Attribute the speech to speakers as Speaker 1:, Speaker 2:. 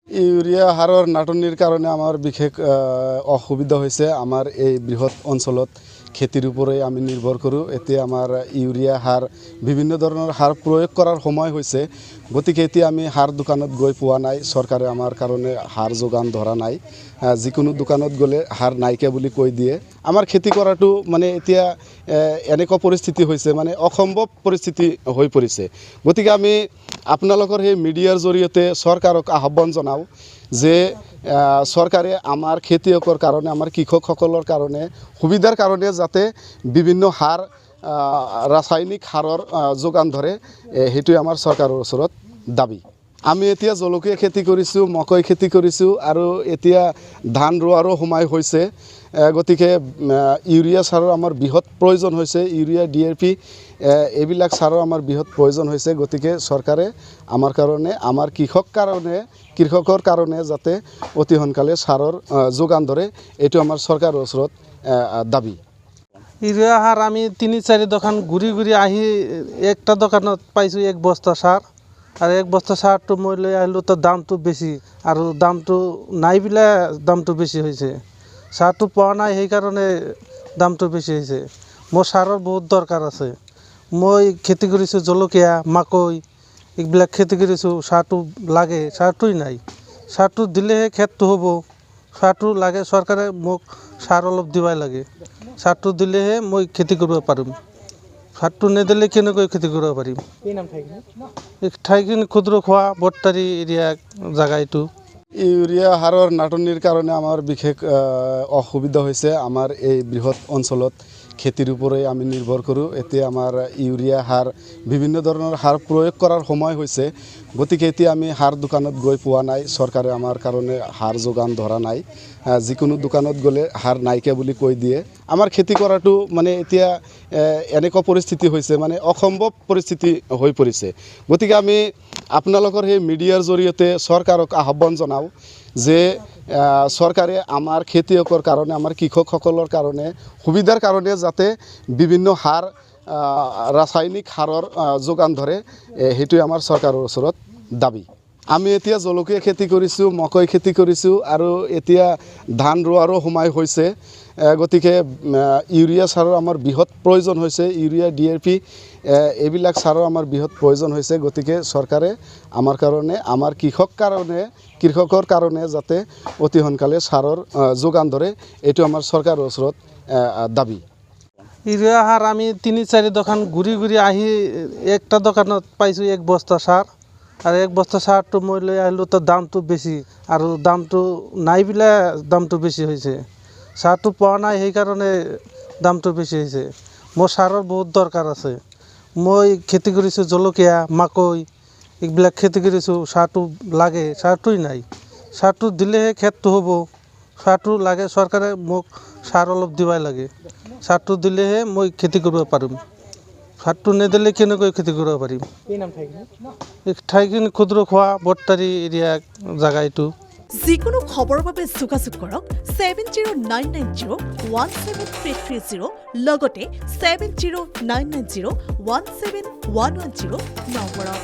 Speaker 1: Urea সাৰৰ নাটনিৰ কাৰণে আমাৰ বিশেষ অসুবিধা হৈছে। আমাৰ এই বৃহৎ অঞ্চলত খেতিৰ ওপৰই আমি নিৰ্ভৰ কৰোঁ। এতিয়া আমাৰ ইউৰিয়া সাৰ বিভিন্ন ধৰণৰ সাৰ প্ৰয়োগ কৰাৰ সময় হৈছে, গতিকে এতিয়া আমি সাৰ দোকানত গৈ পোৱা নাই। চৰকাৰে আমাৰ কাৰণে সাৰ যোগান ধৰা নাই। যিকোনো দোকানত গ'লে সাৰ নাইকিয়া বুলি কৈ দিয়ে। আমাৰ খেতি কৰাটো মানে এতিয়া এনেকুৱা পৰিস্থিতি হৈছে, মানে অসম্ভৱ পৰিস্থিতি হৈ পৰিছে। গতিকে আমি আপোনালোকৰ সেই মিডিয়াৰ জৰিয়তে চৰকাৰক আহ্বান জনাওঁ যে চৰকাৰে আমাৰ খেতিয়কৰ কাৰণে, আমাৰ কৃষকসকলৰ কাৰণে সুবিধাৰ কাৰণে যাতে বিভিন্ন সাৰ, ৰাসায়নিক সাৰৰ যোগান ধৰে, সেইটোৱে আমাৰ চৰকাৰৰ ওচৰত দাবী। আমি এতিয়া জলকীয়া খেতি কৰিছোঁ, মকই খেতি কৰিছোঁ, আৰু এতিয়া ধান ৰোৱাৰো সময় হৈছে। গতিকে ইউৰিয়া সাৰৰ আমাৰ বৃহৎ প্ৰয়োজন হৈছে। ইউৰিয়া DAP এইবিলাক সাৰৰ আমাৰ বৃহৎ প্ৰয়োজন হৈছে। গতিকে চৰকাৰে আমাৰ কাৰণে, আমাৰ কৃষকৰ কাৰণে যাতে অতি সোনকালে সাৰৰ যোগান ধৰে, এইটো আমাৰ চৰকাৰৰ ওচৰত দাবী।
Speaker 2: ইউৰিয়া সাৰ আমি ৩-৪ দোকান ঘূৰি আহি একটা দোকানত পাইছোঁ 1 বস্তা সাৰ, আৰু 1 বস্তা সাৰটো মই লৈ আহিলোঁ, তো দামটো বেছি, আৰু দামটো নাই বিলে দামটো বেছি হৈছে। সাৰটো পোৱা নাই, সেইকাৰণে দামটো বেছি হৈছে। মোৰ সাৰৰ বহুত দৰকাৰ আছে। মই খেতি কৰিছোঁ জলকীয়া, মাকৈ, এইবিলাক খেতি কৰিছোঁ। সাৰটো লাগে, সাৰটোই নাই। সাৰটো দিলেহে খেতটো হ'ব। সাৰটো লাগে, চৰকাৰে মোক সাৰ অলপ দিবাই লাগে। সাৰটো দিলেহে মই খেতি কৰিব পাৰিম। সাৰটো নিদিলে কেনেকৈ খেতি কৰিব পাৰিম? ঠাইখিনি ক্ষুদ্ৰখোৱা বট্টাৰী এৰিয়া জাগা এইটো।
Speaker 1: ইউৰিয়া সাৰৰ নাটনিৰ কাৰণে আমাৰ বিশেষ অসুবিধা হৈছে। আমাৰ এই বৃহৎ অঞ্চলত খেতিৰ ওপৰই আমি নিৰ্ভৰ কৰোঁ। এতিয়া আমাৰ ইউৰিয়া সাৰ, বিভিন্ন ধৰণৰ সাৰ প্ৰয়োগ কৰাৰ সময় হৈছে, গতিকে এতিয়া আমি সাৰ দোকানত গৈ পোৱা নাই। চৰকাৰে আমাৰ কাৰণে সাৰ যোগান ধৰা নাই। যিকোনো দোকানত গ'লে সাৰ নাইকিয়া বুলি কৈ দিয়ে। আমাৰ খেতি কৰাটো মানে এতিয়া এনেকুৱা পৰিস্থিতি হৈছে, মানে অসম্ভৱ পৰিস্থিতি হৈ পৰিছে। গতিকে আমি আপোনালোকৰ সেই মিডিয়াৰ জৰিয়তে চৰকাৰক আহ্বান জনাওঁ যে চৰকাৰে আমাৰ খেতিয়কৰ কাৰণে, আমাৰ কৃষকসকলৰ কাৰণে সুবিধাৰ কাৰণে যাতে বিভিন্ন সাৰ, ৰাসায়নিক সাৰৰ যোগান ধৰে, সেইটোৱে আমাৰ চৰকাৰৰ ওচৰত দাবী। আমি এতিয়া জলকীয়া খেতি কৰিছোঁ, মকই খেতি কৰিছোঁ, আৰু এতিয়া ধান ৰোৱাৰো সময় হৈছে। গতিকে ইউৰিয়া সাৰৰ আমাৰ বৃহৎ প্ৰয়োজন হৈছে। ইউৰিয়া DAP এইবিলাক সাৰৰ আমাৰ বৃহৎ প্ৰয়োজন হৈছে। গতিকে চৰকাৰে আমাৰ কাৰণে, আমাৰ কৃষকৰ কাৰণে যাতে অতি সোনকালে সাৰৰ যোগান ধৰে, এইটো আমাৰ চৰকাৰৰ ওচৰত দাবী।
Speaker 2: ইউৰিয়া সাৰ আমি ৩-৪ দোকান ঘূৰি আহি একটা দোকানত পাইছোঁ 1 বস্তা সাৰ, আৰু 1 বস্তা সাৰটো মই লৈ আহিলোঁ, তো দামটো বেছি, আৰু দামটো নাই বিলে দামটো বেছি হৈছে। সাৰটো পোৱা নাই, সেইকাৰণে দামটো বেছি হৈছে। মোৰ সাৰৰ বহুত দৰকাৰ আছে। মই খেতি কৰিছোঁ জলকীয়া, মাকৈ, এইবিলাক খেতি কৰিছোঁ। সাৰটো লাগে, সাৰটোই নাই। সাৰটো দিলেহে খেতটো হ'ব। সাৰটো লাগে, চৰকাৰে মোক সাৰ অলপ দিবাই লাগে। সাৰটো দিলেহে মই খেতি কৰিব পাৰিম। সাৰটো নিদিলে কেনেকৈ খেতি কৰিব পাৰিম? ঠাইখিনি ক্ষুদ্ৰখোৱা বট্টাৰী এৰিয়া জাগা এইটো।
Speaker 3: যিকোনো খবৰৰ বাবে যোগাযোগ কৰক 7099017330, লগতে 7099017110 নম্বৰত।